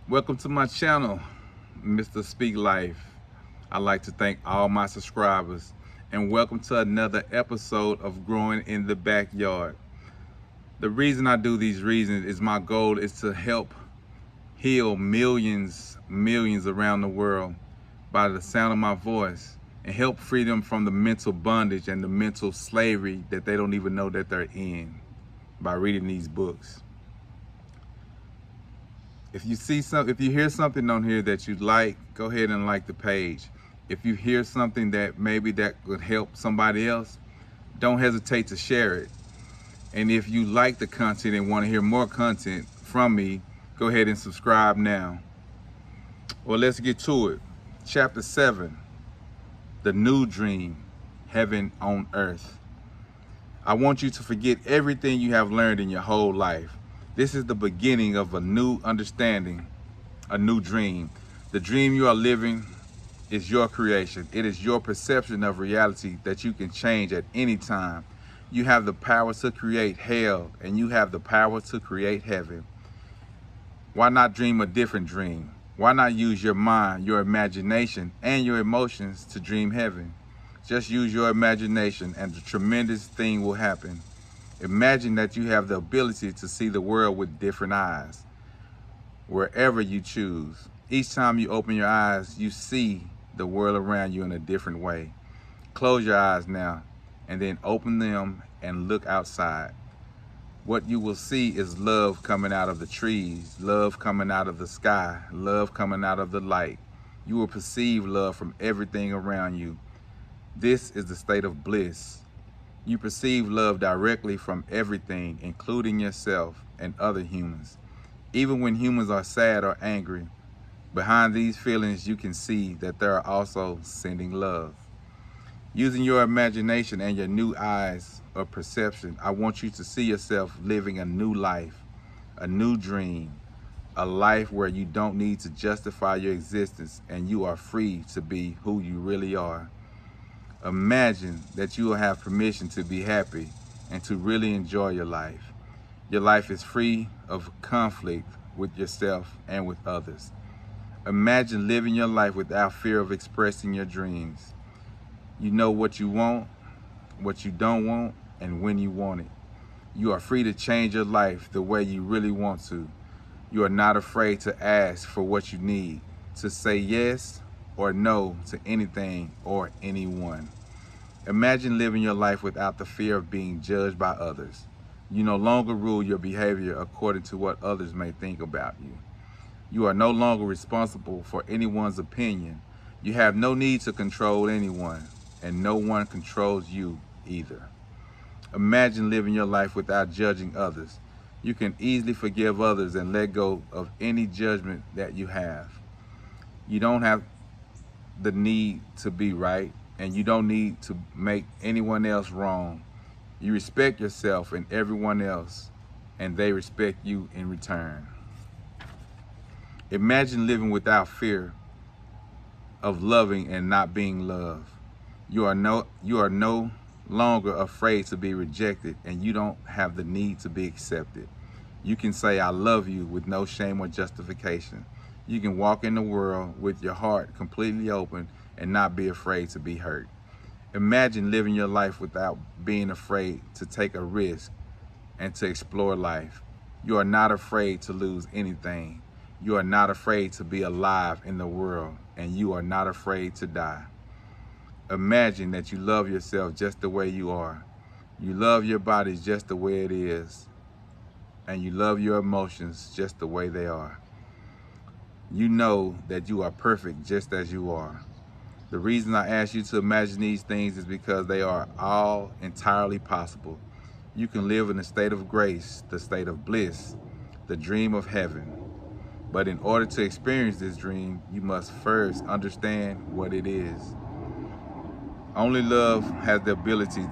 Welcome to my channel, Mr. Speak Life. I'd like to thank all my subscribers and welcome to another episode of Growing in the Backyard. The reason I do these reasons is my goal is to help heal millions around the world by the sound of my voice and help free them from the mental bondage and the mental slavery that they don't even know that they're in by reading these books. If you hear something on here that you like, go ahead and like the page. If you hear something that maybe that would help somebody else, don't hesitate to share it. And if you like the content and want to hear more content from me, go ahead and subscribe now. Well, let's get to it. Chapter 7, The New Dream, Heaven on Earth. I want you to forget everything you have learned in your whole life. This is the beginning of a new understanding, a new dream. The dream you are living is your creation. It is your perception of reality that you can change at any time. You have the power to create hell, and you have the power to create heaven. Why not dream a different dream? Why not use your mind, your imagination, and your emotions to dream heaven? Just use your imagination and the tremendous thing will happen. Imagine that you have the ability to see the world with different eyes, wherever you choose. Each time you open your eyes, you see the world around you in a different way. Close your eyes now, and then open them and look outside. What you will see is love coming out of the trees, love coming out of the sky, love coming out of the light. You will perceive love from everything around you. This is the state of bliss. You perceive love directly from everything, including yourself and other humans. Even when humans are sad or angry, behind these feelings you can see that they are also sending love. Using your imagination and your new eyes of perception, I want you to see yourself living a new life, a new dream, a life where you don't need to justify your existence and you are free to be who you really are. Imagine that you will have permission to be happy and to really enjoy your life. Your life is free of conflict with yourself and with others. Imagine living your life without fear of expressing your dreams. You know what you want, what you don't want, and when you want it. You are free to change your life the way you really want to. You are not afraid to ask for what you need, to say yes or no to anything or anyone. Imagine living your life without the fear of being judged by others. You no longer rule your behavior according to what others may think about you. You are no longer responsible for anyone's opinion. You have no need to control anyone, and no one controls you either. Imagine living your life without judging others. You can easily forgive others and let go of any judgment that you have. You don't have the need to be right, and you don't need to make anyone else wrong. You respect yourself and everyone else, and they respect you in return. Imagine living without fear of loving and not being loved. You are no longer afraid to be rejected, and you don't have the need to be accepted. You can say I love you with no shame or justification. You can walk in the world with your heart completely open and not be afraid to be hurt. Imagine living your life without being afraid to take a risk and to explore life. You are not afraid to lose anything. You are not afraid to be alive in the world, and you are not afraid to die. Imagine that you love yourself just the way you are. You love your body just the way it is, and you love your emotions just the way they are. You know that you are perfect just as you are. The reason I ask you to imagine these things is because they are all entirely possible. You can live in a state of grace, the state of bliss, the dream of heaven. But in order to experience this dream, you must first understand what it is. Only love has the ability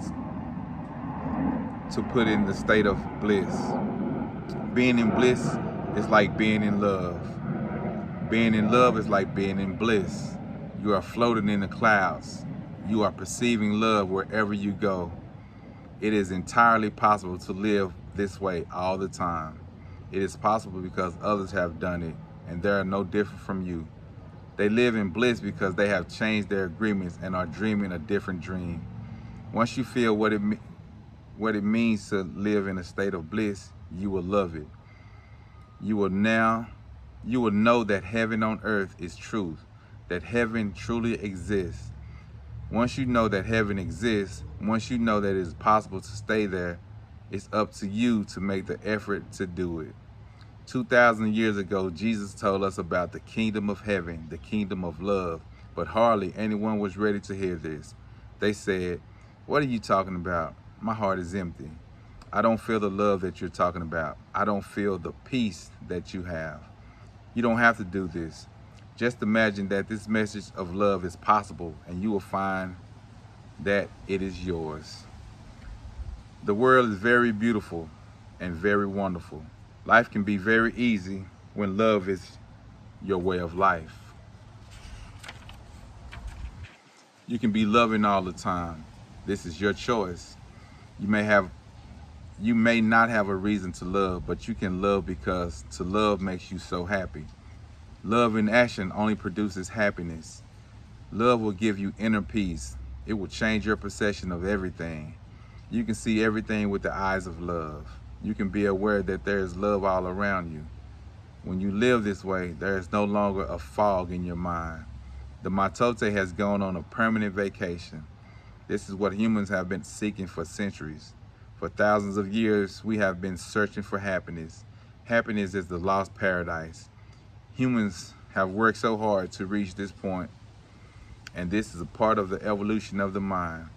to put in the state of bliss. Being in bliss is like being in love. Being in love is like being in bliss. You are floating in the clouds. You are perceiving love wherever you go. It is entirely possible to live this way all the time. It is possible because others have done it and they are no different from you. They live in bliss because they have changed their agreements and are dreaming a different dream. Once you feel what it means to live in a state of bliss, you will love it. You will know that heaven on earth is truth, that heaven truly exists. Once you know that heaven exists, once you know that it is possible to stay there, it's up to you to make the effort to do it. 2,000 years ago, Jesus told us about the kingdom of heaven, the kingdom of love, but hardly anyone was ready to hear this. They said, "What are you talking about? My heart is empty. I don't feel the love that you're talking about. I don't feel the peace that you have." You don't have to do this. Just imagine that this message of love is possible, and you will find that it is yours. The world is very beautiful and very wonderful. Life can be very easy when love is your way of life. You can be loving all the time. This is your choice. You may not have a reason to love, but you can love because to love makes you so happy. Love in action only produces happiness. Love will give you inner peace. It will change your perception of everything. You can see everything with the eyes of love. You can be aware that there is love all around you. When you live this way, there is no longer a fog in your mind. The Matote has gone on a permanent vacation. This is what humans have been seeking for centuries. For thousands of years, we have been searching for happiness. Happiness is the lost paradise. Humans have worked so hard to reach this point, and this is a part of the evolution of the mind.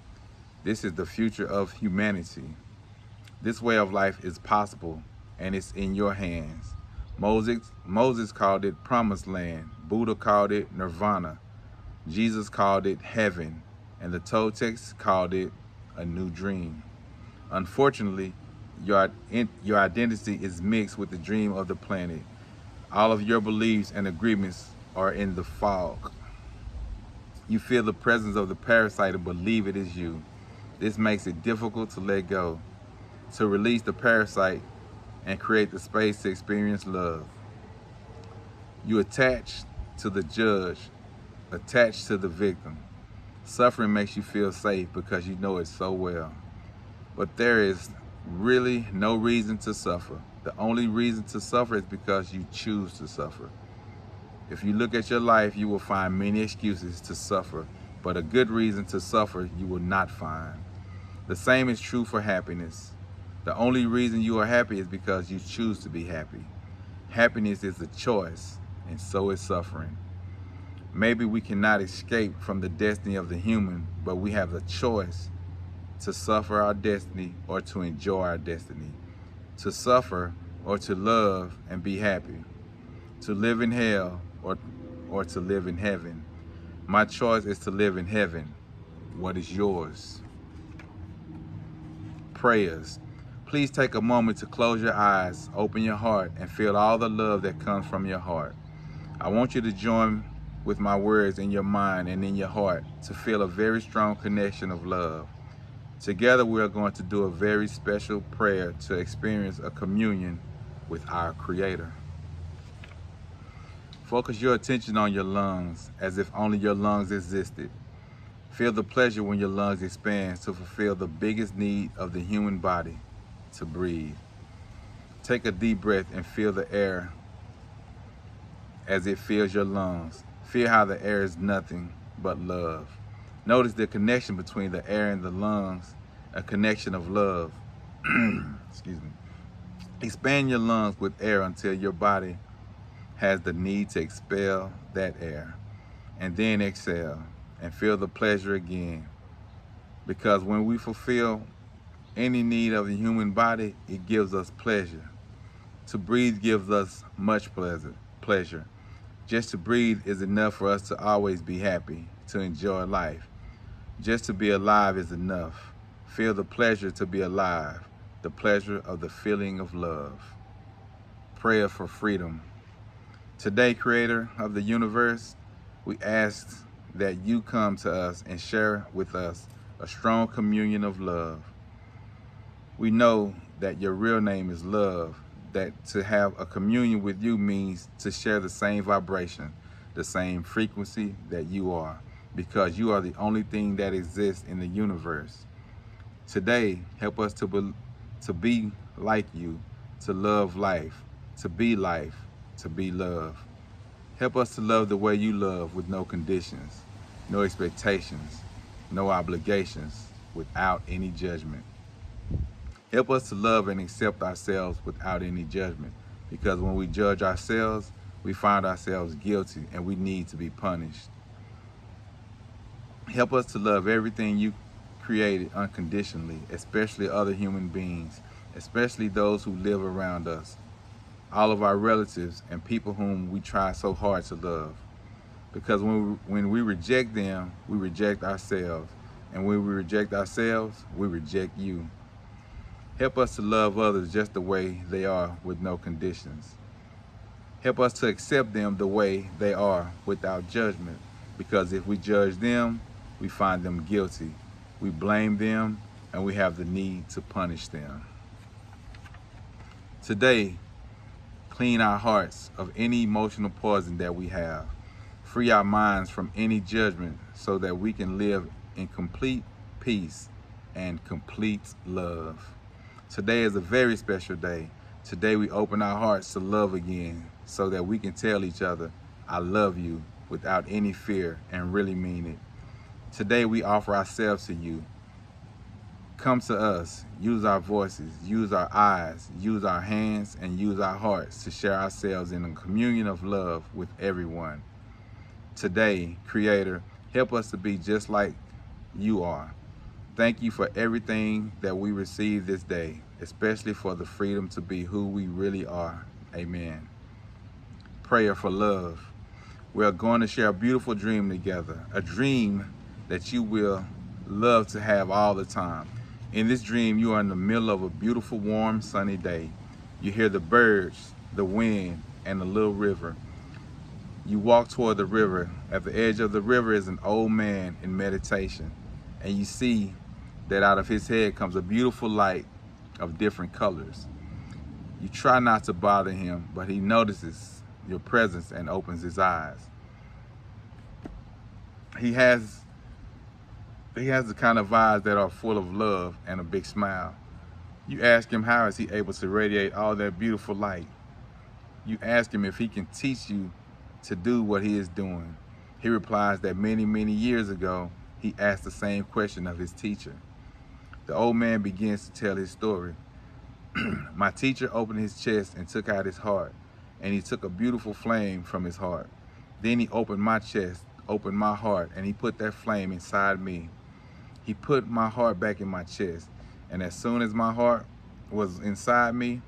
This is the future of humanity. This way of life is possible, and it's in your hands. Moses called it promised land. Buddha called it nirvana. Jesus called it heaven, and the Toltecs called it a new dream. Unfortunately, your identity is mixed with the dream of the planet. All of your beliefs and agreements are in the fog. You feel the presence of the parasite and believe it is you. This makes it difficult to let go, to release the parasite and create the space to experience love. You attach to the judge, attached to the victim. Suffering makes you feel safe because you know it so well. But there is really no reason to suffer. The only reason to suffer is because you choose to suffer. If you look at your life, you will find many excuses to suffer, but a good reason to suffer you will not find. The same is true for happiness. The only reason you are happy is because you choose to be happy. Happiness is a choice, and so is suffering. Maybe we cannot escape from the destiny of the human, but we have the choice to suffer our destiny or to enjoy our destiny, to suffer or to love and be happy, to live in hell or to live in heaven. My choice is to live in heaven. What is yours? Prayers. Please take a moment to close your eyes, open your heart, and feel all the love that comes from your heart. I want you to join with my words in your mind and in your heart to feel a very strong connection of love. Together we are going to do a very special prayer to experience a communion with our Creator. Focus your attention on your lungs as if only your lungs existed. Feel the pleasure when your lungs expand to fulfill the biggest need of the human body, to breathe. Take a deep breath and feel the air as it fills your lungs. Feel how the air is nothing but love. Notice the connection between the air and the lungs, a connection of love. Excuse me. Expand your lungs with air until your body has the need to expel that air. And then exhale and feel the pleasure again. Because when we fulfill any need of the human body, it gives us pleasure. To breathe gives us much pleasure. Just to breathe is enough for us to always be happy, to enjoy life. Just to be alive is enough. Feel the pleasure to be alive, the pleasure of the feeling of love. Prayer for freedom. Today, Creator of the universe, we ask that you come to us and share with us a strong communion of love. We know that your real name is love. that to have a communion with you means to share the same vibration, the same frequency that you are, because you are the only thing that exists in the universe. Today, help us to be like you, to love life, to be life, to be love. Help us to love the way you love, with no conditions, no expectations, no obligations, without any judgment. Help us to love and accept ourselves without any judgment, because when we judge ourselves, we find ourselves guilty and we need to be punished. Help us to love everything you created unconditionally, especially other human beings, especially those who live around us, all of our relatives and people whom we try so hard to love. Because when we reject them, we reject ourselves. And when we reject ourselves, we reject you. Help us to love others just the way they are, with no conditions. Help us to accept them the way they are, without judgment. Because if we judge them, we find them guilty. We blame them, and we have the need to punish them. Today, clean our hearts of any emotional poison that we have. Free our minds from any judgment so that we can live in complete peace and complete love. Today is a very special day. Today we open our hearts to love again so that we can tell each other, I love you, without any fear, and really mean it. Today we offer ourselves to you. Come to us, use our voices, use our eyes, use our hands, and use our hearts to share ourselves in a communion of love with everyone. Today, Creator, help us to be just like you are. Thank you for everything that we receive this day, especially for the freedom to be who we really are. Amen. Prayer for love. We are going to share a beautiful dream together, a dream that you will love to have all the time. In this dream, you are in the middle of a beautiful, warm, sunny day. You hear the birds, the wind, and a little river. You walk toward the river. At the edge of the river is an old man in meditation, and you see that out of his head comes a beautiful light of different colors. You try not to bother him, but he notices your presence and opens his eyes. He has the kind of eyes that are full of love and a big smile. You ask him, how is he able to radiate all that beautiful light? You ask him if he can teach you to do what he is doing. He replies that many, many years ago, he asked the same question of his teacher. The old man begins to tell his story. My teacher opened his chest and took out his heart, and he took a beautiful flame from his heart. Then he opened my chest, opened my heart, and he put that flame inside me. He put my heart back in my chest, and as soon as my heart was inside me,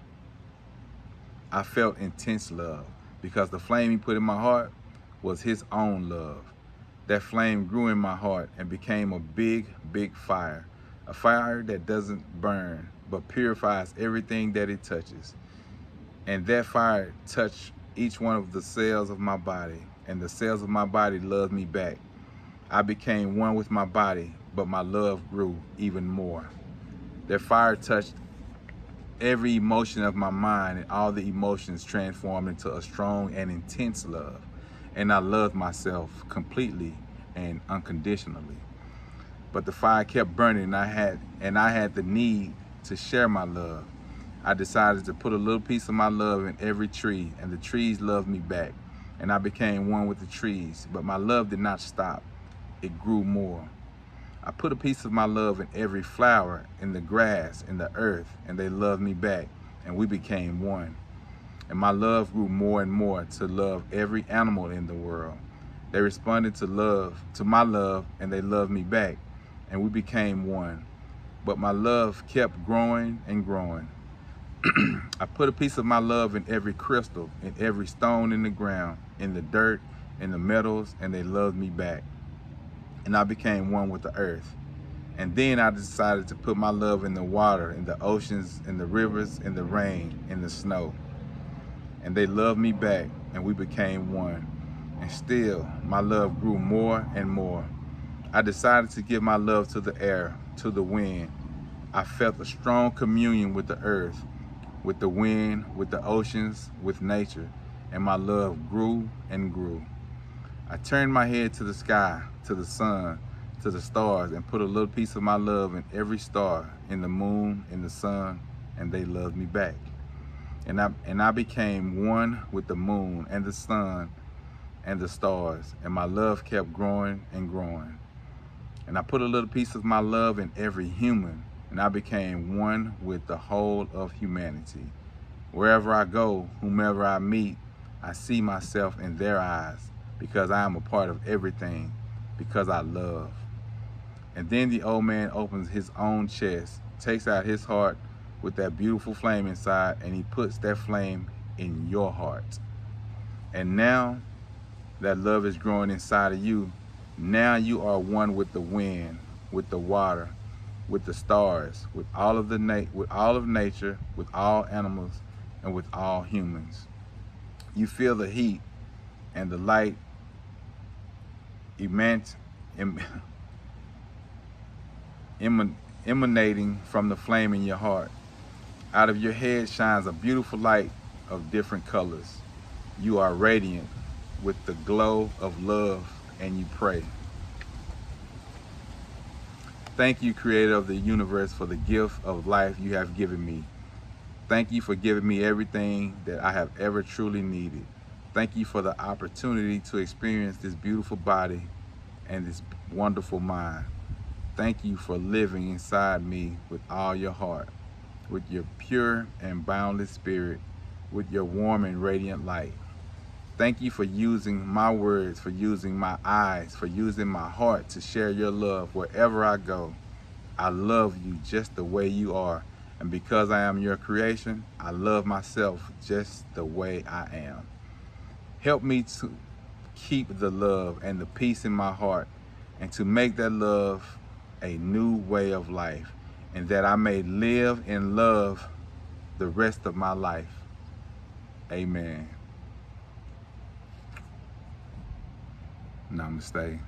I felt intense love, because the flame he put in my heart was his own love. That flame grew in my heart and became a big, big fire. A fire that doesn't burn, but purifies everything that it touches. And that fire touched each one of the cells of my body, and the cells of my body loved me back. I became one with my body, but my love grew even more. That fire touched every emotion of my mind, and all the emotions transformed into a strong and intense love. And I loved myself completely and unconditionally. But the fire kept burning, and I had the need to share my love. I decided to put a little piece of my love in every tree, and the trees loved me back. And I became one with the trees, but my love did not stop. It grew more. I put a piece of my love in every flower, in the grass, in the earth, and they loved me back, and we became one. And my love grew more and more to love every animal in the world. They responded to my love, and they loved me back, and we became one. But my love kept growing and growing. I put a piece of my love in every crystal, in every stone in the ground, in the dirt, in the metals, and they loved me back. And I became one with the earth. And then I decided to put my love in the water, in the oceans, in the rivers, in the rain, in the snow. And they loved me back, and we became one. And still, my love grew more and more. I decided to give my love to the air, to the wind. I felt a strong communion with the earth. with the wind, with the oceans, with nature, and my love grew and grew. I turned my head to the sky, to the sun, to the stars, and put a little piece of my love in every star, in the moon, in the sun, and they loved me back. And I became one with the moon and the sun and the stars, and my love kept growing and growing. And I put a little piece of my love in every human, and I became one with the whole of humanity. Wherever I go, whomever I meet, I see myself in their eyes, because I am a part of everything, because I love. And then the old man opens his own chest, takes out his heart with that beautiful flame inside, and he puts that flame in your heart. And now that love is growing inside of you, now you are one with the wind, with the water, with the stars, with all of nature, with all animals, and with all humans. You feel the heat and the light emanating from the flame in your heart. Out of your head shines a beautiful light of different colors. You are radiant with the glow of love, and you pray. Thank you, Creator of the universe, for the gift of life you have given me. Thank you for giving me everything that I have ever truly needed. Thank you for the opportunity to experience this beautiful body and this wonderful mind. Thank you for living inside me with all your heart, with your pure and boundless spirit, with your warm and radiant light. Thank you for using my words, for using my eyes, for using my heart to share your love wherever I go. I love you just the way you are. And because I am your creation, I love myself just the way I am. Help me to keep the love and the peace in my heart, and to make that love a new way of life, and that I may live in love the rest of my life. Amen. Namaste.